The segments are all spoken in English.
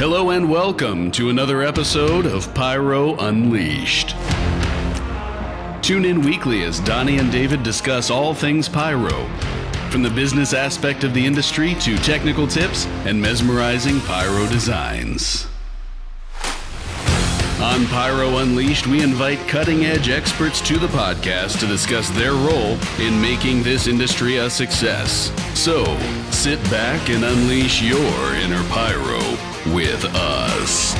Hello and welcome to another episode of Pyro Unleashed. Tune in weekly as Donnie and David discuss all things pyro, from the business aspect of the industry to technical tips and mesmerizing pyro designs. On Pyro Unleashed, we invite cutting-edge experts to the podcast to discuss their role in making this industry a success. So, sit back and unleash your inner pyro with us.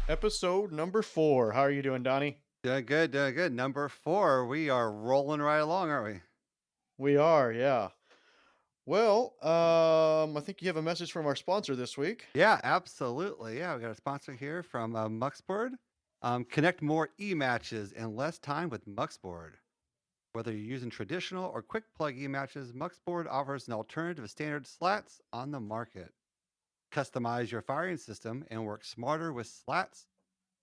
Episode number 4. How are you doing, Donnie? Doing good. Number 4. We are rolling right along, aren't we? We are, yeah. Well, I think you have a message from our sponsor this week. Yeah, absolutely. Yeah, we got a sponsor here from Muxboard. Connect more e-matches in less time with Muxboard. Whether you're using traditional or quick plug e-matches, Muxboard offers an alternative to standard slats on the market. Customize your firing system and work smarter with slats,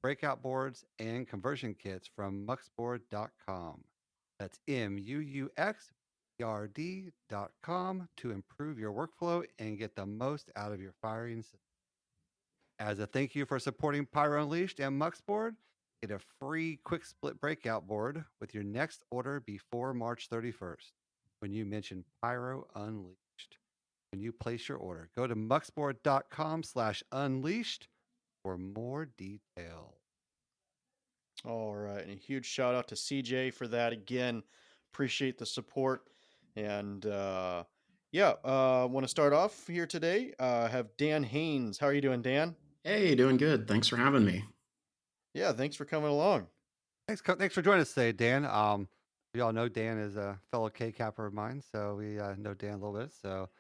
breakout boards, and conversion kits from muxboard.com. That's muxboard.com to improve your workflow and get the most out of your firing system. As a thank you for supporting Pyro Unleashed and Muxboard, get a free quick split breakout board with your next order before March 31st when you mention Pyro Unleashed. When you place your order, go to muxboard.com/unleashed for more detail. All right, and a huge shout out to CJ for that again. Appreciate the support. And want to start off here today. Have Dan Haines. How are you doing, Dan? Hey, doing good. Thanks for having me. Yeah, thanks for coming along. Thanks for joining us today, Dan. We all know Dan is a fellow K-Capper of mine, so we know Dan a little bit. So,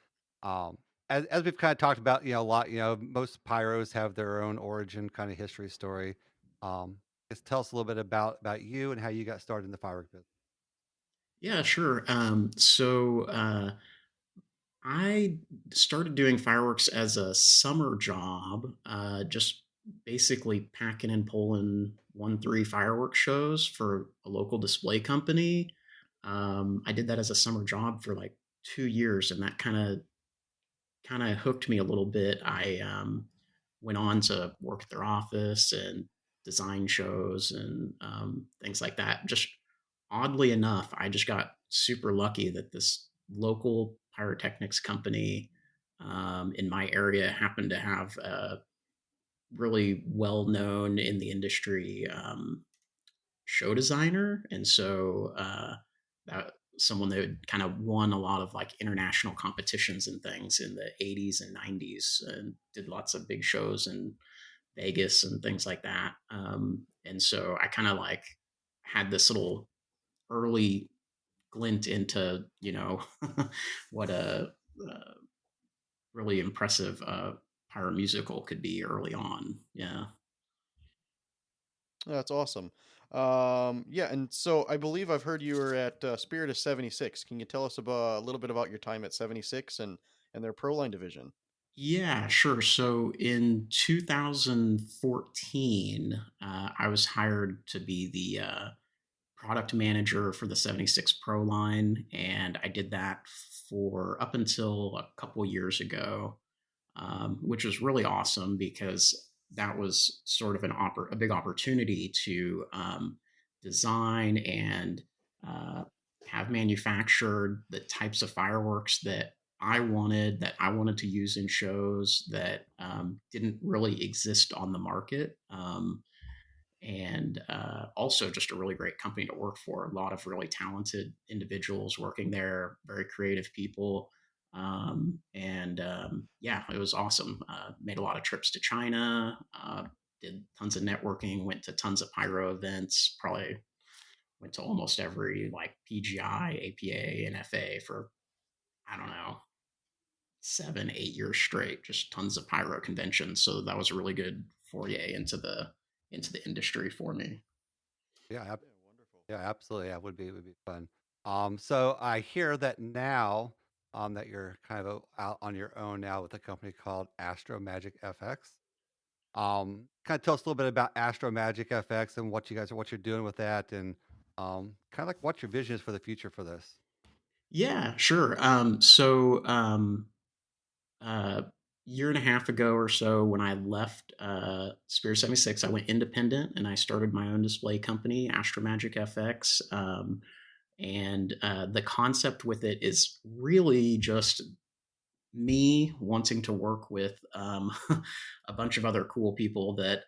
as we've kind of talked about, a lot, most pyros have their own origin kind of history story. Just tell us a little bit about you and how you got started in the firework business. Yeah, sure. I started doing fireworks as a summer job, just basically packing and pulling 1-3 fireworks shows for a local display company. I did that as a summer job for like 2 years, and that kind of hooked me a little bit. I went on to work at their office and design shows and things like that. Just oddly enough, I just got super lucky that this local pyrotechnics company in my area happened to have a really well-known in the industry show designer. And so that someone that had kind of won a lot of like international competitions and things in the 80s and 90s and did lots of big shows in Vegas and things like that. And so I kind of like had this little early glint into, what a really impressive pyromusical could be early on. Yeah. That's awesome. And so I believe I've heard you were at Spirit of 76. Can you tell us a little bit about your time at 76 and their Pro Line division? Yeah, sure. So in 2014, I was hired to be the product manager for the 76 Pro line, and I did that for up until a couple years ago, which was really awesome because that was sort of a big opportunity to design and have manufactured the types of fireworks that I wanted to use in shows that didn't really exist on the market. And also just a really great company to work for. A lot of really talented individuals working there, very creative people. It was awesome. Made a lot of trips to China, did tons of networking, went to tons of pyro events, probably went to almost every like PGI, APA, and FA for, I don't know, 7-8 years straight, just tons of pyro conventions. So that was a really good foray into the industry for me. Yeah, wonderful. Yeah, absolutely. Yeah, would be fun. So I hear that now that you're kind of out on your own now with a company called Astro Magic FX. Kind of tell us a little bit about Astro Magic FX and what you're doing with that, and Kind of like what your vision is for the future for this. Yeah, sure. Uh, year and a half ago or so, when I left Spirit 76, I went independent and I started my own display company, Astro Magic FX. And the concept with it is really just me wanting to work with a bunch of other cool people that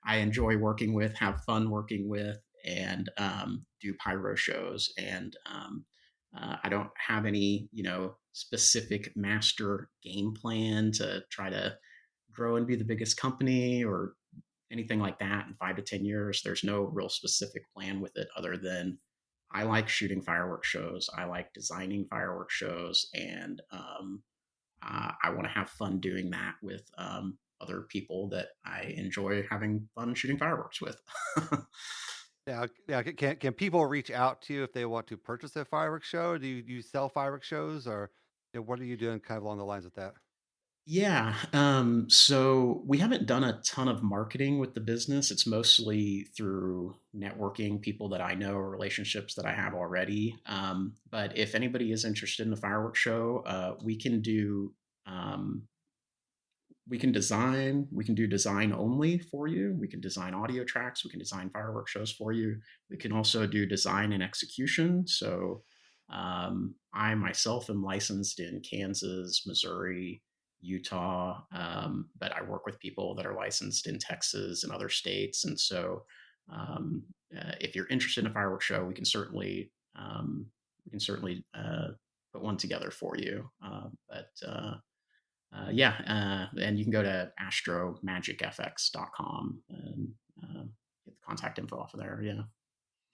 I enjoy working with, have fun working with, and do pyro shows. And I don't have any, specific master game plan to try to grow and be the biggest company or anything like that in 5 to 10 years. There's no real specific plan with it other than I like shooting fireworks shows. I like designing fireworks shows, and I want to have fun doing that with other people that I enjoy having fun shooting fireworks with. Yeah, yeah. Can people reach out to you if they want to purchase a fireworks show? Do you sell fireworks shows, or what are you doing, kind of along the lines of that? Yeah. So we haven't done a ton of marketing with the business. It's mostly through networking, people that I know, or relationships that I have already. But if anybody is interested in a fireworks show, um, we can do design only for you. We can design audio tracks. We can design fireworks shows for you. We can also do design and execution. So I myself am licensed in Kansas, Missouri, Utah, but I work with people that are licensed in Texas and other states. And so if you're interested in a fireworks show, we can certainly put one together for you. And you can go to astromagicfx.com and get the contact info off of there. Yeah.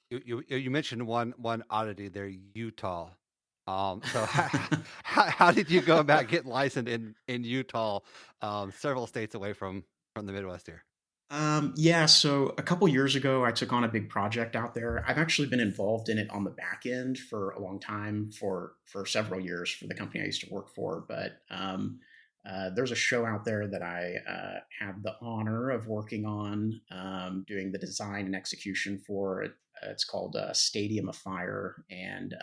You mentioned one oddity there, Utah. So how did you go about getting licensed in Utah, several states away from the Midwest here? Yeah, so a couple years ago, I took on a big project out there. I've actually been involved in it on the back end for a long time, for several years for the company I used to work for. But there's a show out there that I had the honor of working on, doing the design and execution for. It's called Stadium of Fire, and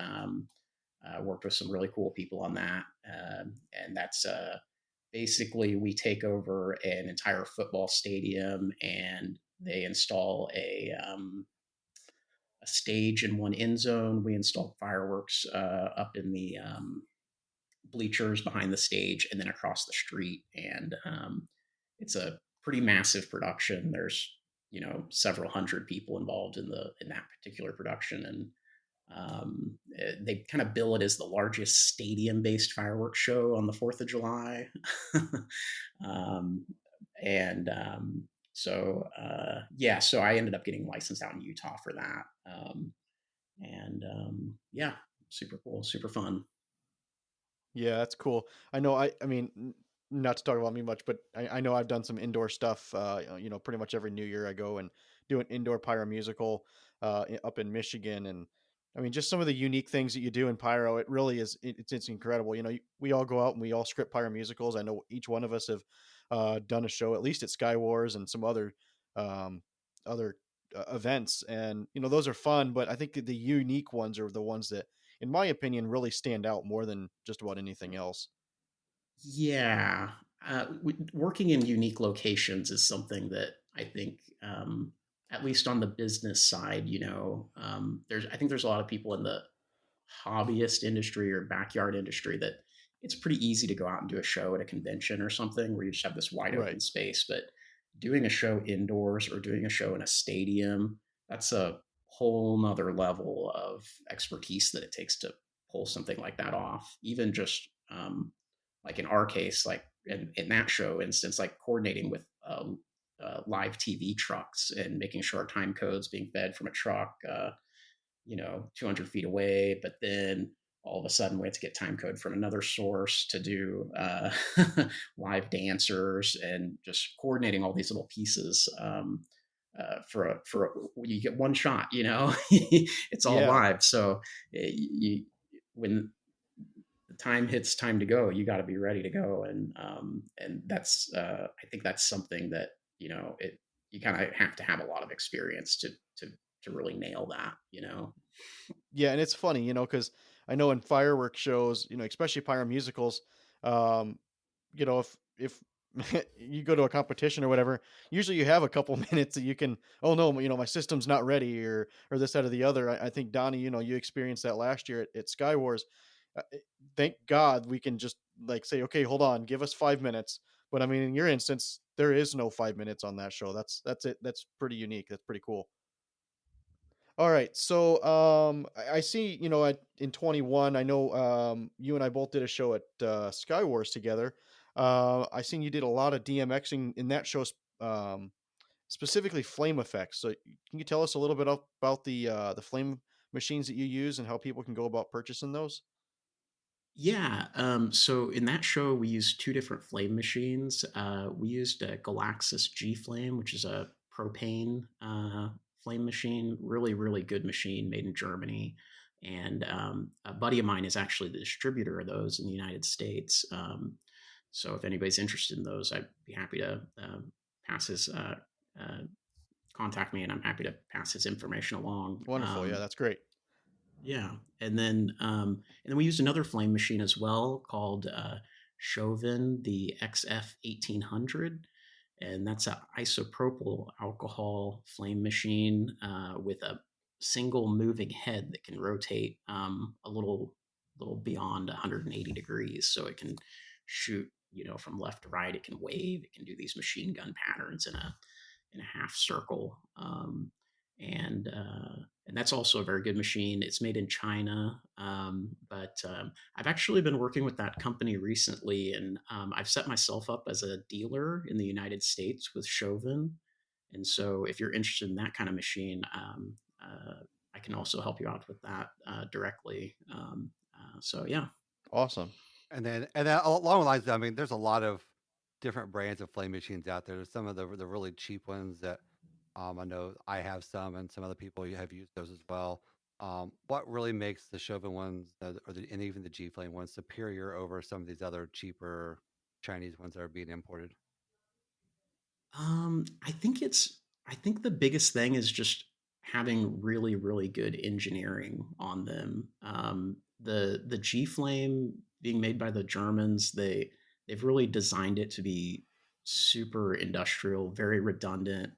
worked with some really cool people on that. And that's basically we take over an entire football stadium and they install a stage in one end zone. We install fireworks up in the bleachers behind the stage and then across the street. And it's a pretty massive production. There's several hundred people involved in that particular production, and they kind of bill it as the largest stadium-based fireworks show on the 4th of July. um, and yeah, so I ended up getting licensed out in Utah for that. Yeah, super cool, super fun. Yeah, that's cool. I know. I mean, not to talk about me much, but I know I've done some indoor stuff. Pretty much every New Year I go and do an indoor pyro musical up in Michigan, and I mean, just some of the unique things that you do in pyro. It really is. It's incredible. We all go out and we all script pyro musicals. I know each one of us have done a show at least at Sky Wars and some um, other events, and those are fun. But I think the unique ones are the ones that, in my opinion, really stand out more than just about anything else. Yeah, working in unique locations is something that I think, at least on the business side, I think there's a lot of people in the hobbyist industry or backyard industry that it's pretty easy to go out and do a show at a convention or something where you just have this wide Right. open space. But doing a show indoors or doing a show in a stadium, that's a whole nother level of expertise that it takes to pull something like that off. Even just like in our case, like in that show instance, like coordinating with live TV trucks and making sure our time codes being fed from a truck, 200 feet away, but then all of a sudden we had to get time code from another source to do live dancers and just coordinating all these little pieces. You get one shot, it's all Yeah. live. So when the time hits time to go, you got to be ready to go. And that's, I think that's something that, you kind of have to have a lot of experience to really nail that, you know. Yeah, and it's funny, because I know in fireworks shows, especially pyromusicals, um, if you go to a competition or whatever, usually you have a couple minutes that you can, oh no, my system's not ready, or this, that, or the other. I think Donnie, you experienced that last year at Sky Wars. Thank God we can just like say, okay, hold on, give us 5 minutes. But I mean, in your instance, there is no 5 minutes on that show. That's it. That's pretty unique. That's pretty cool. All right. So I see, in 21, I know you and I both did a show at Sky Wars together. I seen you did a lot of DMXing in that show, um, specifically flame effects. So can you tell us a little bit about the flame machines that you use and how people can go about purchasing those? Yeah, so in that show, we used two different flame machines. We used a Galaxis G Flame, which is a propane flame machine, really, really good machine made in Germany. And a buddy of mine is actually the distributor of those in the United States. So if anybody's interested in those, I'd be happy to pass his uh, contact me, and I'm happy to pass his information along. Wonderful. Yeah, that's great. Yeah, and then we used another flame machine as well called Chauvin, the XF 1800, and that's an isopropyl alcohol flame machine with a single moving head that can rotate a little beyond 180 degrees, so it can shoot, from left to right. It can wave. It can do these machine gun patterns in a half circle. And and that's also a very good machine. It's made in China, but I've actually been working with that company recently, and I've set myself up as a dealer in the United States with Chauvin. And so, if you're interested in that kind of machine, I can also help you out with that directly. So, yeah. Awesome. And then along the lines, I mean, there's a lot of different brands of flame machines out there. There's some of the really cheap ones that I know I have some, and some other people have used those as well. What really makes the Chauvin ones, and even the G Flame ones, superior over some of these other cheaper Chinese ones that are being imported? I think the biggest thing is just having really, really good engineering on them. The G Flame being made by the Germans, they've really designed it to be super industrial, very redundant.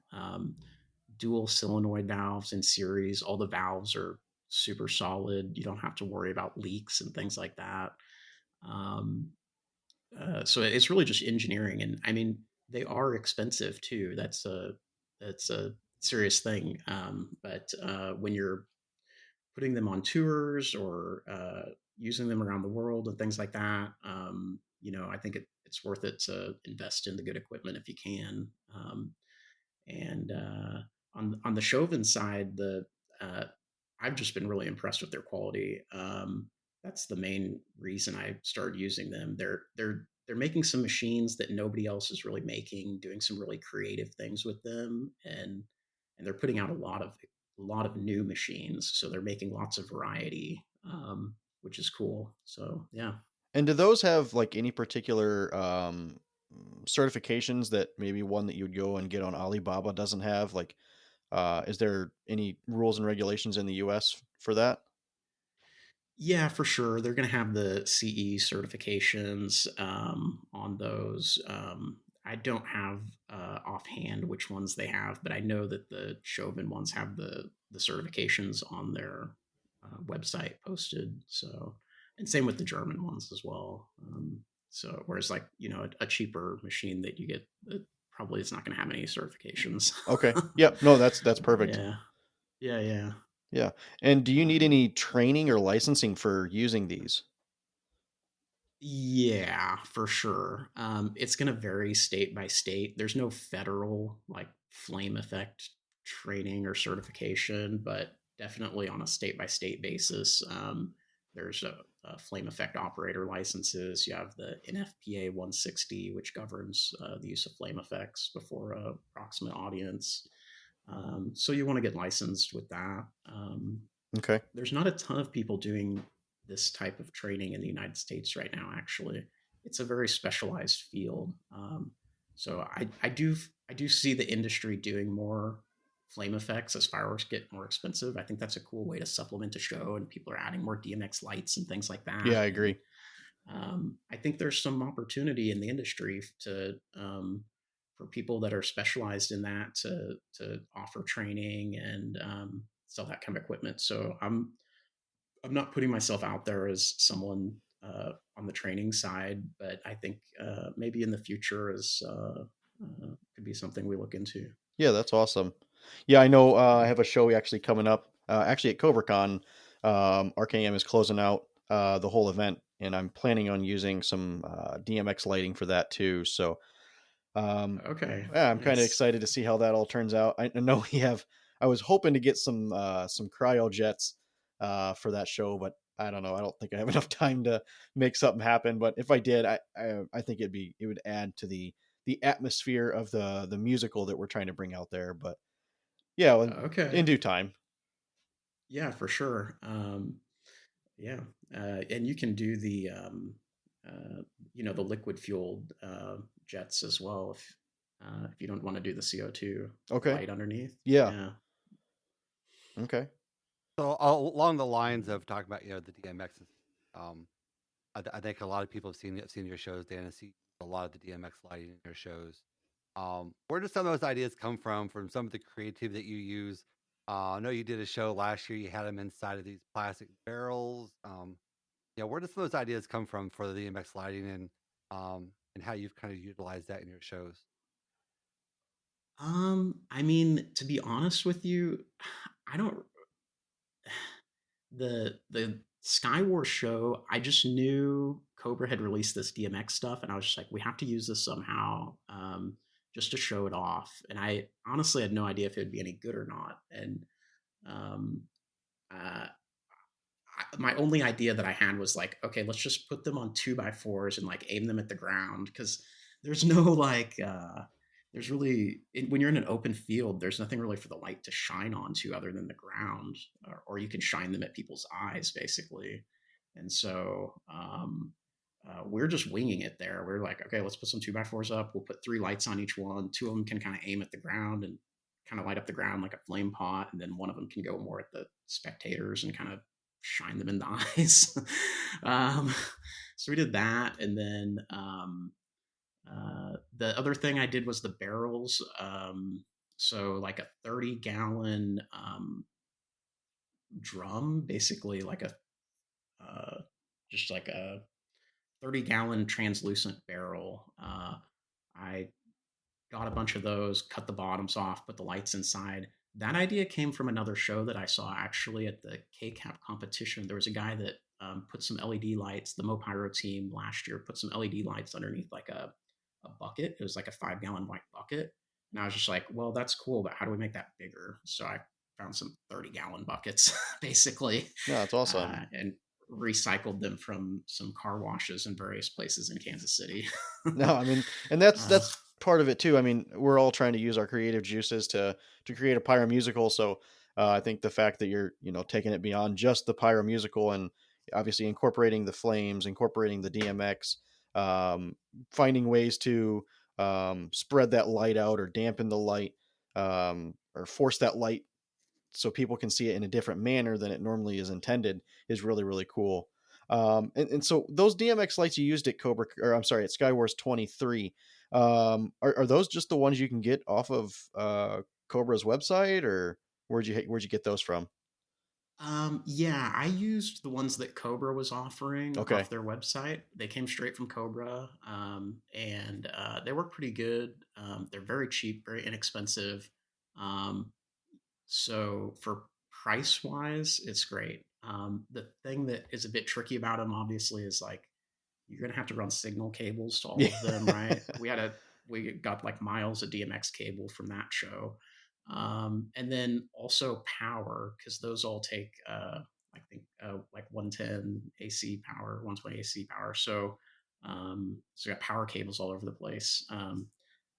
Dual solenoid valves in series. All the valves are super solid. You don't have to worry about leaks and things like that. Um, so it's really just engineering, and I mean they are expensive too. That's a serious thing. But when you're putting them on tours or using them around the world and things like that, I think it's worth it to invest in the good equipment if you can. And on the Chauvin side, the uh, I've just been really impressed with their quality. That's the main reason I started using them. They're making some machines that nobody else is really making, doing some really creative things with them, and they're putting out a lot of new machines. So they're making lots of variety, which is cool. So yeah. And do those have like any particular certifications that maybe one that you'd go and get on Alibaba doesn't have? Like, is there any rules and regulations in the U.S. for that? Yeah, for sure. They're going to have the CE certifications on those. I don't have offhand which ones they have, but I know that the Chauvin ones have the certifications on their website posted. So, and same with the German ones as well. So, whereas like a cheaper machine that you get probably is not going to have any certifications. Okay. Yep. No, that's perfect. Yeah, yeah, yeah. Yeah. And do you need any training or licensing for using these? Yeah, for sure. It's going to vary state by state. There's no federal like flame effect training or certification, but definitely on a state by state basis. There's a flame effect operator licenses. You have the NFPA 160, which governs the use of flame effects before a proximate audience. So you want to get licensed with that. Okay. There's not a ton of people doing this type of training in the United States right now. Actually, it's a very specialized field. So I do see the industry doing more flame effects as fireworks get more expensive. I think that's a cool way to supplement a show, and people are adding more DMX lights and things like that. Yeah, I And agree. I think there's some opportunity in the industry to for people that are specialized in that to offer training and sell that kind of equipment. So I'm not putting myself out there as someone on the training side, but I think maybe in the future is could be something we look into. Yeah, that's awesome. Yeah, I know. I Yeah. have a show actually coming up. Actually, at CobraCon, RKM is closing out the whole event, and I'm planning on using some DMX lighting for that too. So, Okay. yeah, I'm kind of Nice. excited to see how that all turns out. I know we have. I was hoping to get some cryo jets for that show, but I don't know. I don't think I have enough time to make something happen. But if I did, I think it would add to the atmosphere of the musical that we're trying to bring out there. But yeah, well, in Okay. due time. Yeah, for sure. Yeah, and you can do uh, the liquid fueled jets as well if you don't want to do the CO2 Okay. light underneath. Yeah. Yeah. Okay. So along the lines of talking about the DMXs, um, I think a lot of people have seen your shows, Dan, and see a lot of the DMX lighting in your shows. Where do some of those ideas come from some of the creativity that you use? I know you did a show last year. You had them inside of these plastic barrels. Where do some of those ideas come from for the DMX lighting and how you've kind of utilized that in your shows? I mean, to be honest with you, I don't the Skywars show, I just knew Cobra had released this DMX stuff, and I was just like, we have to use this somehow, just to show it off. And I honestly had no idea if it would be any good or not. And um, uh, my only idea that I had was like, okay, let's just put them on 2x4s and like aim them at the ground because there's no there's really when you're in an open field, there's nothing really for the light to shine onto other than the ground, or you can shine them at people's eyes basically. And so we're just winging it there. We're like, okay, let's put some 2x4s up. We'll put 3 lights on each one. 2 of them can kind of aim at the ground and kind of light up the ground like a flame pot, and then one of them can go more at the spectators and kind of shine them in the eyes. um, so we did that, and then the other thing I did was the barrels. So like a 30-gallon drum, basically like a just like a 30-gallon translucent barrel. I got a bunch of those, cut the bottoms off, put the lights inside. That idea came from another show that I saw actually at the KCAP competition. There was a guy that put some LED lights, the Mopyro team last year put some LED lights underneath like a bucket. It was like a 5-gallon white bucket. And I was just like, well, that's cool, but how do we make that bigger? So I found some 30-gallon buckets basically, No, that's awesome. and recycled them from some car washes in various places in Kansas City. No, I mean, and uh, that's part of it too. I mean, we're all trying to use our creative juices to create a pyro musical. So I think the fact that you're taking it beyond just the pyro musical and obviously incorporating the flames, incorporating the DMX, um, finding ways to spread that light out or dampen the light, or force that light so people can see it in a different manner than it normally is intended is really, really cool. And so those DMX lights you used at Cobra, or I'm sorry, at Skywars 23, are those just the ones you can get off of Cobra's website, or where'd you get those from? yeah, I used the ones that Cobra was offering Okay. off their website. They came straight from Cobra, and they work pretty good. They're very cheap, very inexpensive. Um, so for price wise, it's great. The thing that is a bit tricky about them, obviously, is like you're gonna have to run signal cables to all Yeah. of them, right? We got like miles of DMX cable from that show, and then also power because those all take I think like 110 AC power, 120 AC power. So we got power cables all over the place.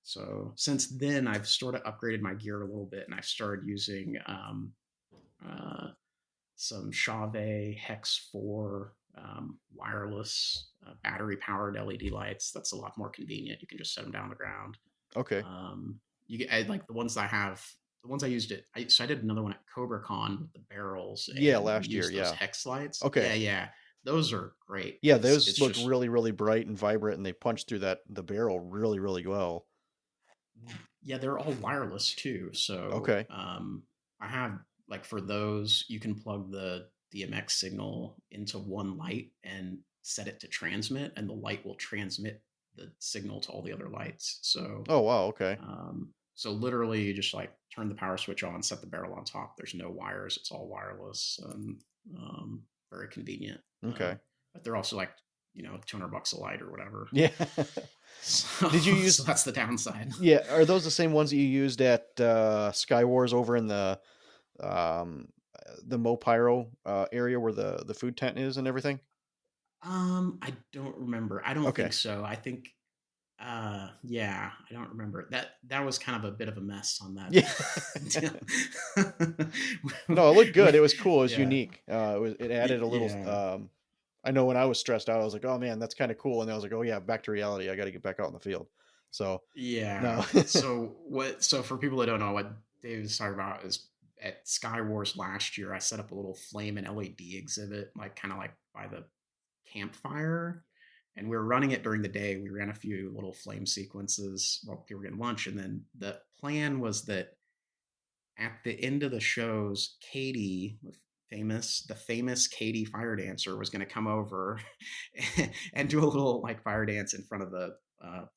So since then, I've sort of upgraded my gear a little bit, and I've started using uh, some Chauvet Hex 4 wireless battery powered LED lights. That's a lot more convenient. You can just set them down on the ground. Okay. You get like the ones I have. the ones I used so I did another one at Cobra Con with the barrels, Yeah, and we last year. used those Yeah. hex lights. Okay. Yeah. Those are great Yeah, because those it's look just really, really bright and vibrant, and they punch through the barrel really, really well. yeah, they're all wireless too. So Okay. I have like for those, you can plug the DMX signal into one light and set it to transmit, and the light will transmit the signal to all the other lights. Oh wow. Okay. So literally, you just like turn the power switch on, set the barrel on top. There's no wires; it's all wireless, and very convenient. Okay. But they're also like $200 a light or whatever. Yeah. So, Did you use? so that's the downside. Yeah. Are those the same ones that you used at Sky Wars over in um, the Mo Pyro area where the food tent is and everything? I don't remember. I don't Okay. think so. I think yeah, I don't remember. That was kind of a bit of a mess on that Yeah. deal. No, it looked good. It was cool. It was Yeah. unique. It added a little. Yeah. I know when I was stressed out, I was like, "Oh man, that's kind of cool," and then I was like, "Oh yeah, back to reality. I got to get back out in the field." So no. Yeah. So for people that don't know what Dave is talking about is at Sky Wars last year, I set up a little flame and LED exhibit, like kind of like by the campfire. And we were running it during the day. We ran a few little flame sequences while people were getting lunch. And then the plan was that at the end of the shows, Katie, the famous Katie fire dancer, was going to come over and do a little like fire dance in front of the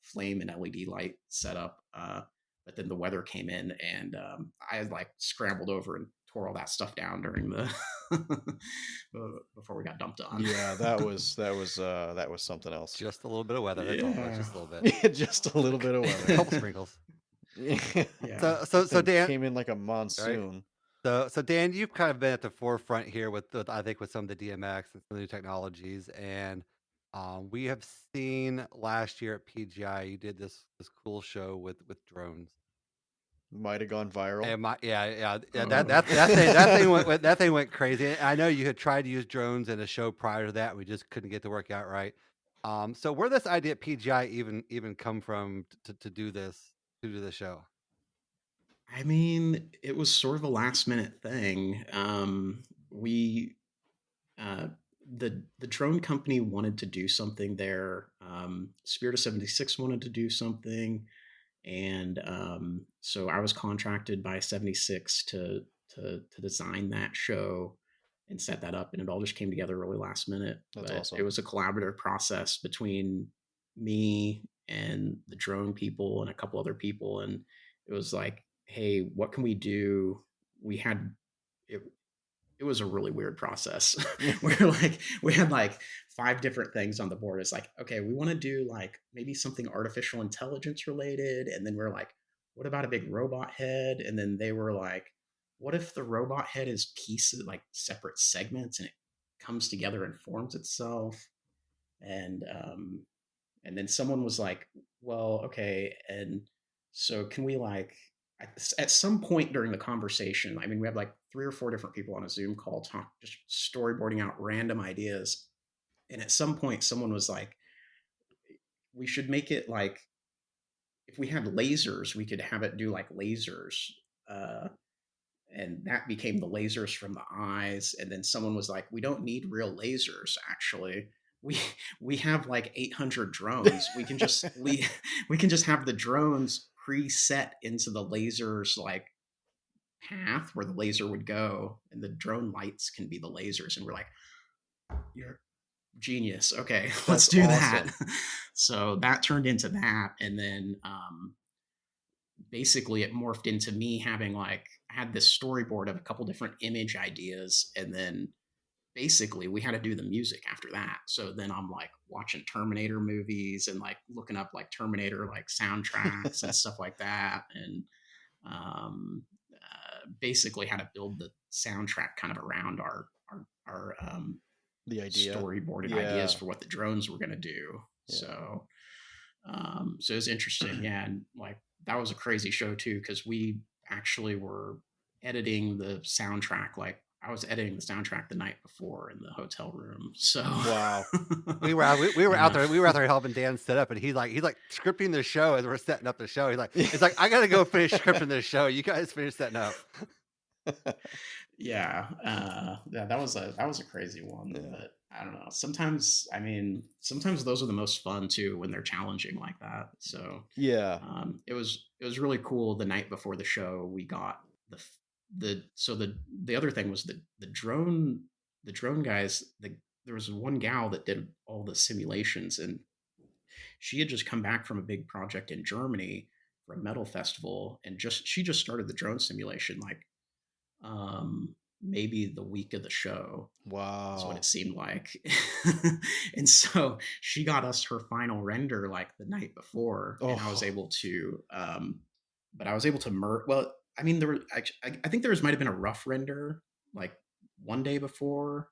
flame and LED light setup. But then the weather came in, and I had like scrambled over and tore all that stuff down during the before we got dumped on. Yeah, that was something else. Just a little bit of weather. That's all. Yeah. Just a little bit. Just a little bit of A weather. couple sprinkles. Yeah. So Thing Dan, came in like a monsoon. so Dan, you've kind of been at the forefront here with I think with some of the DMX and some of the new technologies, and we have seen last year at PGI you did this cool show with drones. Might have gone viral. And yeah. Oh. That thing went crazy. And I know you had tried to use drones in a show prior to that. We just couldn't get to work out right. So where this idea at PGI even come from to do this show? I mean, it was sort of a last minute thing. We the drone company wanted to do something there. Spirit of 76 wanted to do something, and so I was contracted by 76 to design that show and set that up, and it all just came together really last minute. That's But awesome. it was a collaborative process between me and the drone people and a couple other people, and it was like, hey, what can we do? We had it. It was a really weird process. We had like 5 different things on the board. It's like, okay, we want to do like maybe something artificial intelligence related, and then we're like, what about a big robot head? And then they were like, what if the robot head is pieces, like separate segments, and it comes together and forms itself? And then someone was like, well, okay, and so can we like at some point during the conversation, I mean, we had like 3 or 4 different people on a Zoom call just storyboarding out random ideas, and at some point someone was like, we should make it like, if we had lasers, we could have it do like lasers, and that became the lasers from the eyes. And then someone was like, we don't need real lasers, actually. We have like 800 drones. We can just we can just have the drones preset into the lasers like path where the laser would go, and the drone lights can be the lasers. And we're like, you're genius. Okay, let's do that. So that turned into that, and then basically it morphed into me having like, I had this storyboard of a couple different image ideas, and then basically we had to do the music after that. So then I'm like watching Terminator movies and like looking up like Terminator like soundtracks and stuff like that, and basically had to build the soundtrack kind of around our The idea. storyboarded ideas for what the drones were going to do. Yeah. So it was interesting. Yeah, and like that was a crazy show too, because we actually were editing the soundtrack like I was editing the soundtrack the night before in the hotel room. So Wow. We were we were out yeah. there. We were out there helping Dan set up, and he's like scripting the show as we're setting up the show. It's like I gotta go finish scripting this show. You guys finish setting up. Yeah, yeah, that was a crazy one, Yeah. but I don't know. Sometimes those are the most fun too when they're challenging like that. So Yeah. it was really cool. The night before the show, we got the other thing was the drone guys. There was one gal that did all the simulations, and she had just come back from a big project in Germany for a metal festival, and she just started the drone simulation like maybe the week of the show. That's what Wow. it seemed like. And so she got us her final render like the night before, and I was Oh, able to but I was able to well, I mean, there were I think there might have been a rough render like one day before,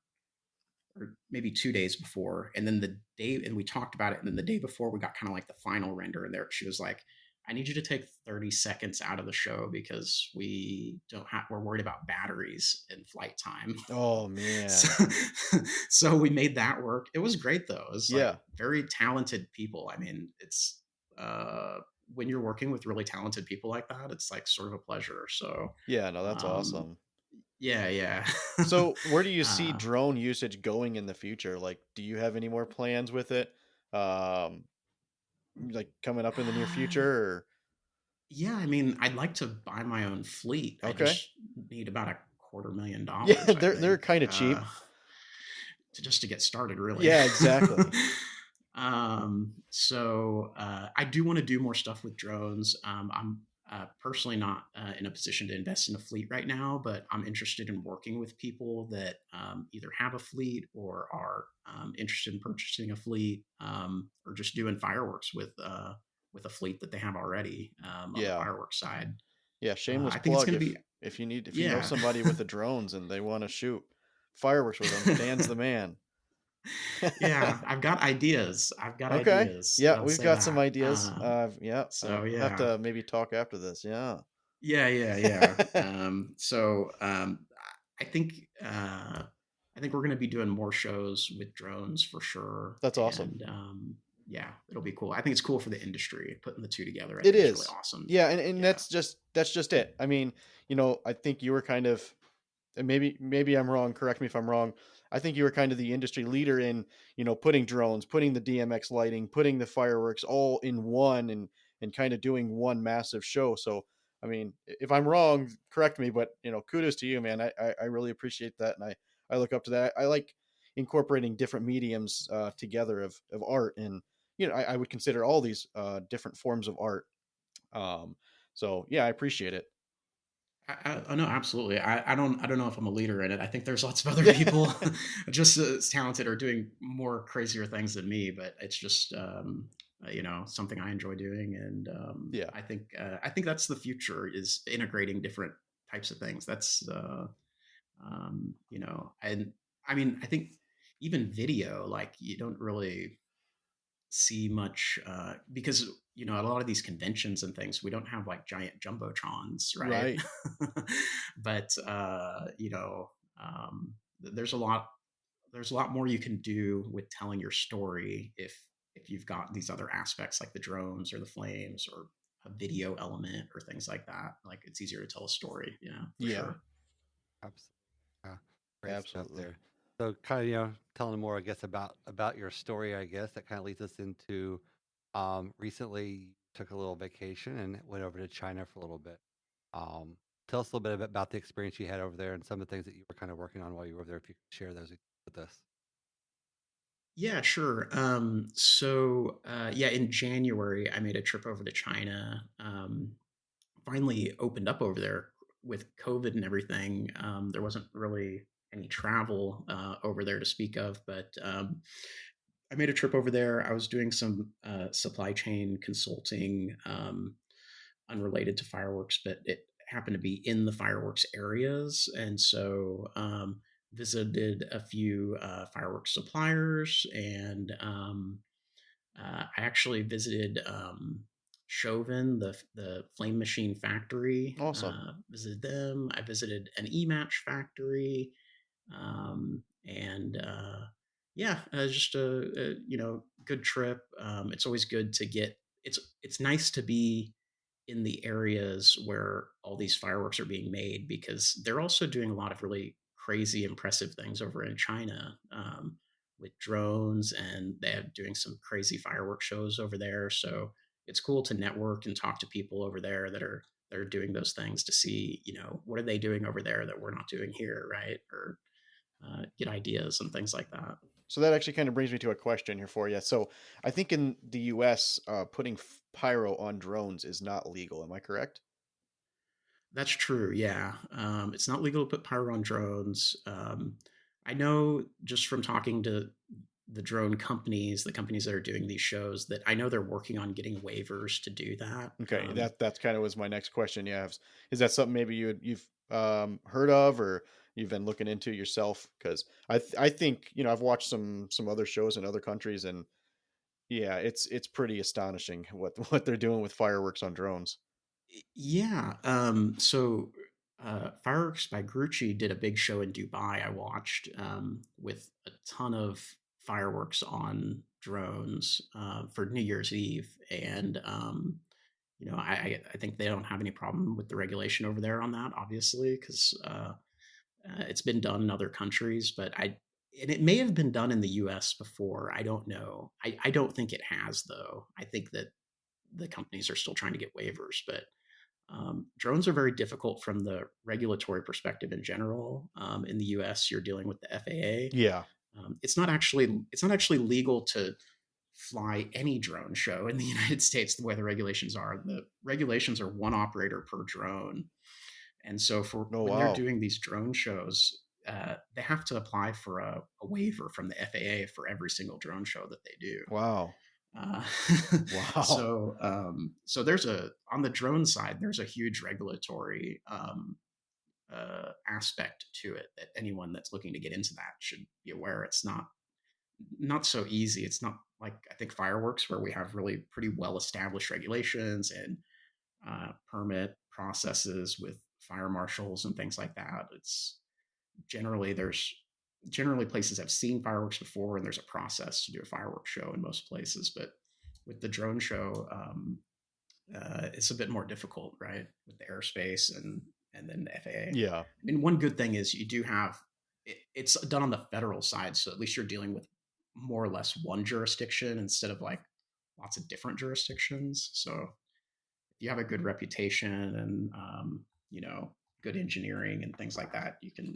or maybe 2 days before, and then the day, and we talked about it, and then the day before we got kind of like the final render, and there she was like, I need you to take 30 seconds out of the show because we're worried about batteries and flight time. oh man. So, so we made that work. It was great though. It was like Yeah. very talented people. I mean, it's when you're working with really talented people like that, it's like sort of a pleasure. So Yeah, no, that's um awesome. yeah. So, where do you see uh drone usage going in the future? Like, do you have any more plans with it? Um, like coming up in the near future or Yeah, I mean, I'd like to buy my own fleet. I okay. just need about Yeah, $250,000, I they're think, kind of cheap. to get started, really. Yeah, exactly. So I do want to do more stuff with drones. I'm personally not in a position to invest in a fleet right now, but I'm interested in working with people that either have a fleet or are interested in purchasing a fleet, or just doing fireworks with a fleet that they have already on the Yeah. fireworks side. Yeah, shameless I think it's plug going to be, if you know yeah. somebody with the drones and they want to shoot fireworks with them, Dan's the man. Yeah, I've got ideas. I've got Okay. ideas. Yeah, I'll we've say got some that. ideas. Yeah, So we'll have yeah, to maybe talk after this. Yeah. yeah. So I think uh, I think we're going to be doing more shows with drones for sure, That's awesome. and yeah, it'll be cool. I think it's cool for the industry. Putting the two together, I It think, is really is. awesome. Yeah, and Yeah. that's just it. I mean, I think you were kind of, and maybe I'm wrong, correct me if I'm wrong. I think you were kind of the industry leader in, putting drones, putting the DMX lighting, putting the fireworks all in one and kind of doing one massive show. So, I mean, if I'm wrong, correct me, but kudos to you, man. I really appreciate that, and I look up to that. I like incorporating different mediums together of art, and I would consider all these different forms of art. Um, so yeah, I appreciate it. No, absolutely. I don't know if I'm a leader in it. I think there's lots of other Yeah. people just as talented or doing more crazier things than me, but it's just something I enjoy doing, and Yeah. I think that's the future, is integrating different types of things. That's and I mean, I think even video, like, you don't really see much because a lot of these conventions and things, we don't have like giant jumbotrons, right? Right. But there's a lot more you can do with telling your story if you've got these other aspects like the drones or the flames or a video element or things like that. Like, it's easier to tell a story, for Yeah. sure. Absolutely. Yeah, great stuff Absolutely. there. So kind of telling more, I guess, about your story. I guess that kind of leads us into recently you took a little vacation and went over to China for a little bit. Um, Tell us a little bit about the experience you had over there and some of the things that you were kind of working on while you were over there. If you could share those with us. Yeah, sure. Yeah, in January, I made a trip over to China. Finally opened up over there with COVID and everything. There wasn't really any travel over there to speak of, but I made a trip over there. I was doing some supply chain consulting, unrelated to fireworks, but it happened to be in the fireworks areas. And so visited a few fireworks suppliers, and I actually visited Chauvin, the Flame Machine Factory. Awesome. Visited them. I visited an E-Match factory, and yeah, just a good trip. It's always good to get. It's nice to be in the areas where all these fireworks are being made because they're also doing a lot of really crazy, impressive things over in China, with drones, and they're doing some crazy fireworks shows over there. So it's cool to network and talk to people over there that are doing those things to see, what are they doing over there that we're not doing here, right? Or get ideas and things like that. So that actually kind of brings me to a question here for you. So I think in the U.S., putting pyro on drones is not legal. Am I correct? That's true. Yeah. It's not legal to put pyro on drones. I know just from talking to the drone companies, the companies that are doing these shows, that I know they're working on getting waivers to do that. Okay, that kind of was my next question. Yeah, is that something maybe you've heard of or you've been looking into yourself? Because I think I've watched some other shows in other countries, and yeah, it's pretty astonishing what they're doing with fireworks on drones. Yeah. So Fireworks by Grucci did a big show in Dubai. I watched, with a ton of fireworks on drones for New Year's Eve, and I think they don't have any problem with the regulation over there on that, obviously, because it's been done in other countries, but and it may have been done in the U.S. before. I don't know. I don't think it has, though. I think that the companies are still trying to get waivers, but drones are very difficult from the regulatory perspective in general. In the U.S., you're dealing with the FAA. Yeah. It's not actually legal to fly any drone show in the United States the way the regulations are. The regulations are one operator per drone. And so when they're doing these drone shows, they have to apply for a waiver from the FAA for every single drone show that they do. Wow. Wow. So on the drone side, there's a huge regulatory aspect to it that anyone that's looking to get into that should be aware. It's not so easy. It's not like, I think, fireworks, where we have really pretty well established regulations and permit processes with fire marshals and things like that. It's generally places have seen fireworks before, and there's a process to do a fireworks show in most places. But with the drone show, it's a bit more difficult, right? With the airspace and then the FAA. Yeah. I mean, one good thing is you do have it's done on the federal side, so at least you're dealing with more or less one jurisdiction instead of like lots of different jurisdictions. So if you have a good reputation and good engineering and things like that, you can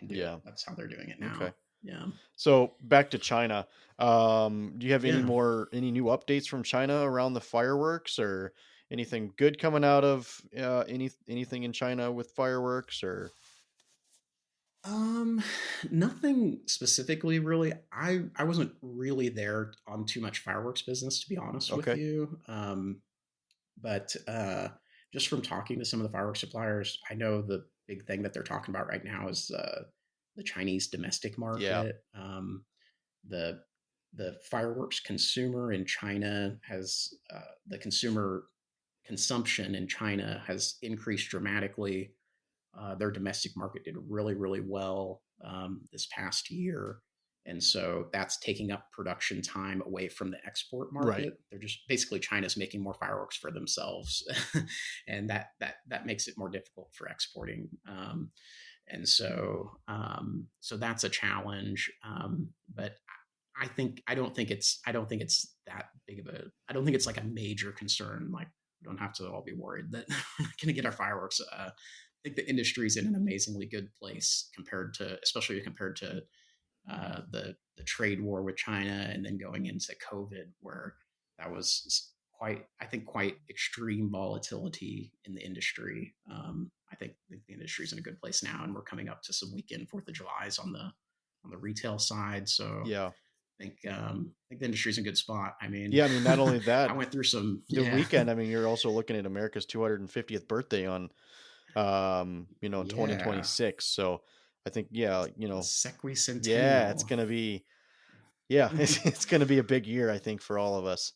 do it. That's how they're doing it now. Okay. Yeah. So back to China. Do you have any new updates from China around the fireworks, or anything good coming out of anything in China with fireworks, or? Nothing specifically, really. I wasn't really there on too much fireworks business, to be honest with you. But just from talking to some of the fireworks suppliers, I know the big thing that they're talking about right now is the Chinese domestic market. Yeah. The fireworks consumer in China has the consumer consumption in China has increased dramatically. Their domestic market did really, really well this past year. And so that's taking up production time away from the export market. Right. They're just basically, China's making more fireworks for themselves. And that makes it more difficult for exporting. And so that's a challenge. But I don't think it's that big of I don't think it's like a major concern. Like, we don't have to all be worried that we're not going to get our fireworks. I think the industry is in an amazingly good place especially compared to the trade war with China, and then going into COVID, where that was quite extreme volatility in the industry. I think the industry is in a good place now, and we're coming up to some weekend 4th of July's on the retail side. So yeah. I think the industry's in a good spot. I mean, not only that, I went through the weekend. I mean, you're also looking at America's 250th birthday on, 2026. So I think, Sequicentennial. Yeah, it's gonna be, it's gonna be a big year, I think, for all of us.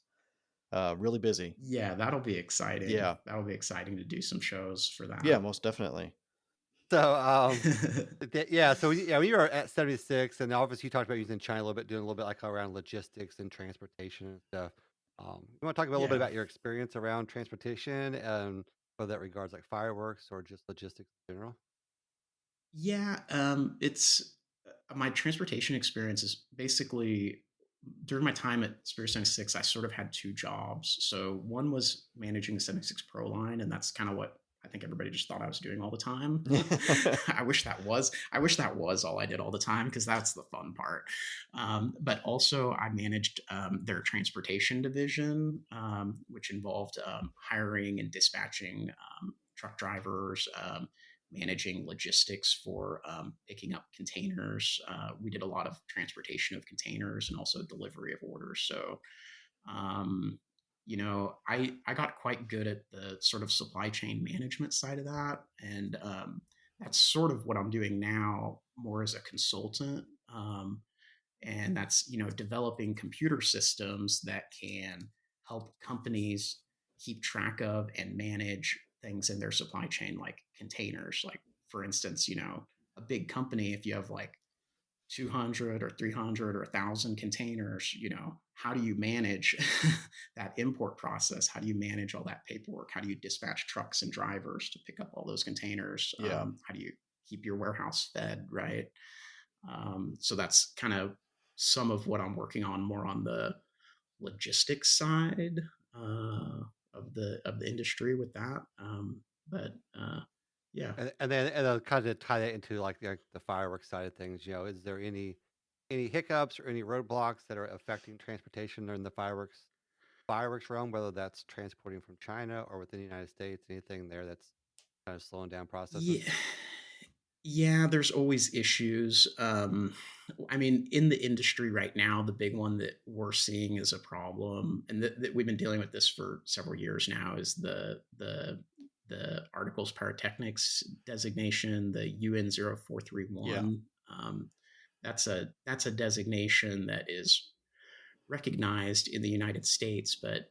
Really busy. Yeah, that'll be exciting. Yeah. That'll be exciting to do some shows for that. Yeah, most definitely. So, yeah, so yeah, we were at 76, and obviously you talked about using China a little bit, doing a little bit like around logistics and transportation and stuff. You want to talk about a little bit Yeah. about your experience around transportation and whether that regards like fireworks or just logistics in general? Yeah, it's my transportation experience is basically during my time at Spirit 76, I sort of had two jobs. So one was managing the 76 Pro line, and that's kind of what I think everybody just thought I was doing all the time. I wish that was all I did all the time, because that's the fun part. But also I managed their transportation division, which involved hiring and dispatching truck drivers, managing logistics for picking up containers. We did a lot of transportation of containers and also delivery of orders. So, I got quite good at the sort of supply chain management side of that. And that's sort of what I'm doing now, more as a consultant. And that's, developing computer systems that can help companies keep track of and manage things in their supply chain, like containers. Like, for instance, a big company, if you have like 200 or 300 or 1,000 containers, how do you manage that import process? How do you manage all that paperwork? How do you dispatch trucks and drivers to pick up all those containers? Yeah. How do you keep your warehouse fed, right? So that's kind of some of what I'm working on, more on the logistics side of the industry with that. But yeah. And then kind of tie that into like the fireworks side of things. Is there any hiccups or any roadblocks that are affecting transportation in the fireworks realm, whether that's transporting from China or within the United States? Anything there that's kind of slowing down processes? Yeah, there's always issues. I mean, in the industry right now, the big one that we're seeing is a problem, and that we've been dealing with this for several years now, is the articles pyrotechnics designation, the UN 0431. That's a designation that is recognized in the United States, but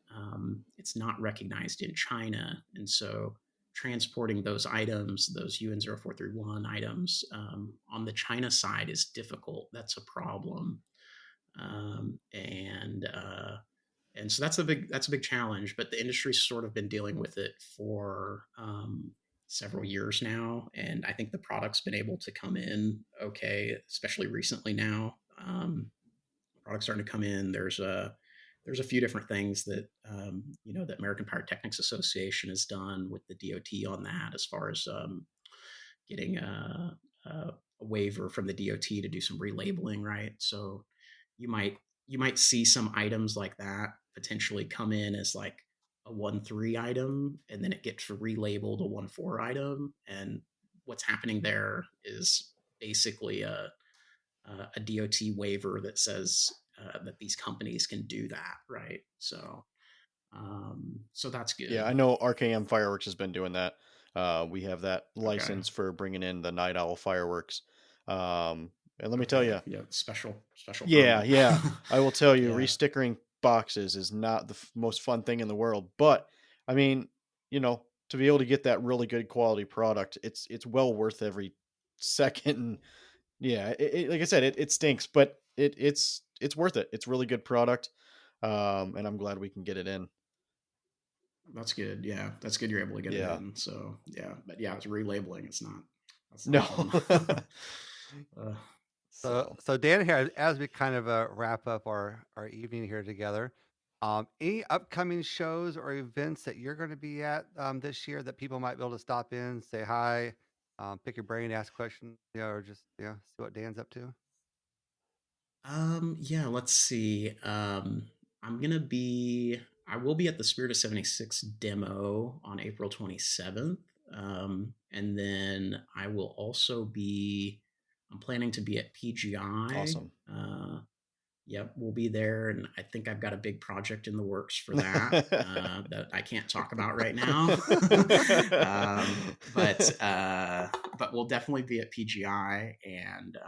it's not recognized in China. And so transporting those items, those UN 0431 items, on the China side is difficult. That's a problem. And so that's a big challenge, but the industry's sort of been dealing with it for several years now. And I think the product's been able to come in okay, especially recently now. Products starting to come in. There's a few different things that the American Pyrotechnics Association has done with the DOT on that, as far as getting a waiver from the DOT to do some relabeling, right? So you might see some items like that potentially come in as like a 1.3 item, and then it gets relabeled a 1.4 item. And what's happening there is basically a DOT waiver that says that these companies can do that, right? So that's good. Yeah, I know RKM Fireworks has been doing that. We have that license for bringing in the Night Owl fireworks. And let me tell you, special. Yeah. I will tell you, Yeah. restickering boxes is not the most fun thing in the world. But I mean, to be able to get that really good quality product, it's well worth every second. And yeah, like I said, it stinks, but it's worth it. It's really good product, and I'm glad we can get it in. That's good. Yeah, that's good. You're able to get it in. So yeah, but yeah, it's relabeling. It's not. That's No. fun. So Dan, here as we kind of wrap up our evening here together, any upcoming shows or events that you're going to be at this year that people might be able to stop in, say hi, pick your brain, ask questions, or just see what Dan's up to? Yeah, let's see. I will be at the Spirit of 76 demo on April 27th. And then I'm planning to be at PGI. Awesome. Yep, we'll be there, and I think I've got a big project in the works for that that I can't talk about right now. But we'll definitely be at PGI, and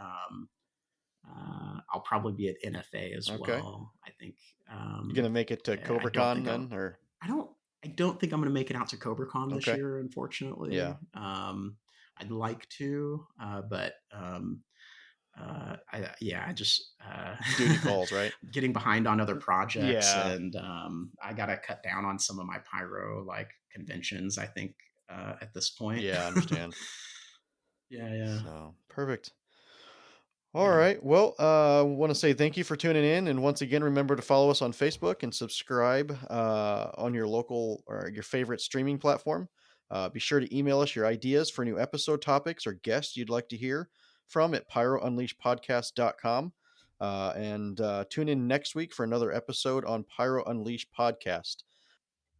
I'll probably be at NFA as Okay. well. I think. You gonna make it to I don't CobraCon think then, or I don't think I'm going to make it out to CobraCon this Okay. year, unfortunately. Yeah. I'd like to, but I just duty calls, right? getting behind on other projects, Yeah. and I gotta cut down on some of my pyro like conventions. I think at this point. Yeah, I understand. Yeah. So perfect. All Yeah. right. Well, want to say thank you for tuning in, and once again, remember to follow us on Facebook and subscribe on your local or your favorite streaming platform. Be sure to email us your ideas for new episode topics or guests you'd like to hear from at pyrounleashedpodcast.com. And tune in next week for another episode on Pyro Unleashed Podcast.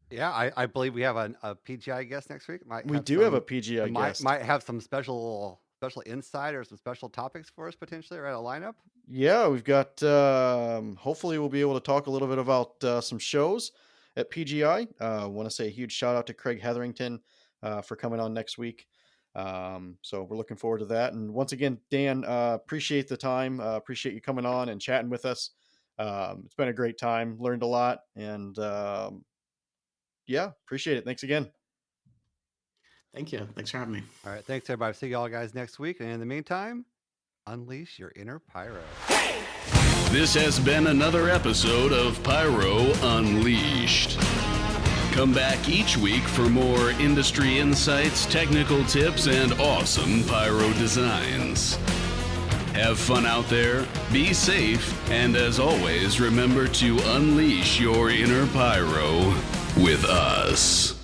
Yeah, I believe we have a PGI guest next week. We do have a PGI guest. Might have some special insight or some special topics for us potentially, right? A lineup. Yeah, we've got. Hopefully, we'll be able to talk a little bit about some shows at PGI. Want to say a huge shout out to Craig Hetherington for coming on next week. So we're looking forward to that. And once again, Dan, appreciate the time. Appreciate you coming on and chatting with us. It's been a great time. Learned a lot, and yeah, appreciate it. Thanks again. Thank you. Thanks for having me. All right, thanks everybody. See y'all guys next week. And in the meantime, unleash your inner pyro. This has been another episode of Pyro Unleashed. Come back each week for more industry insights, technical tips, and awesome pyro designs. Have fun out there, be safe, and as always, remember to unleash your inner pyro with us.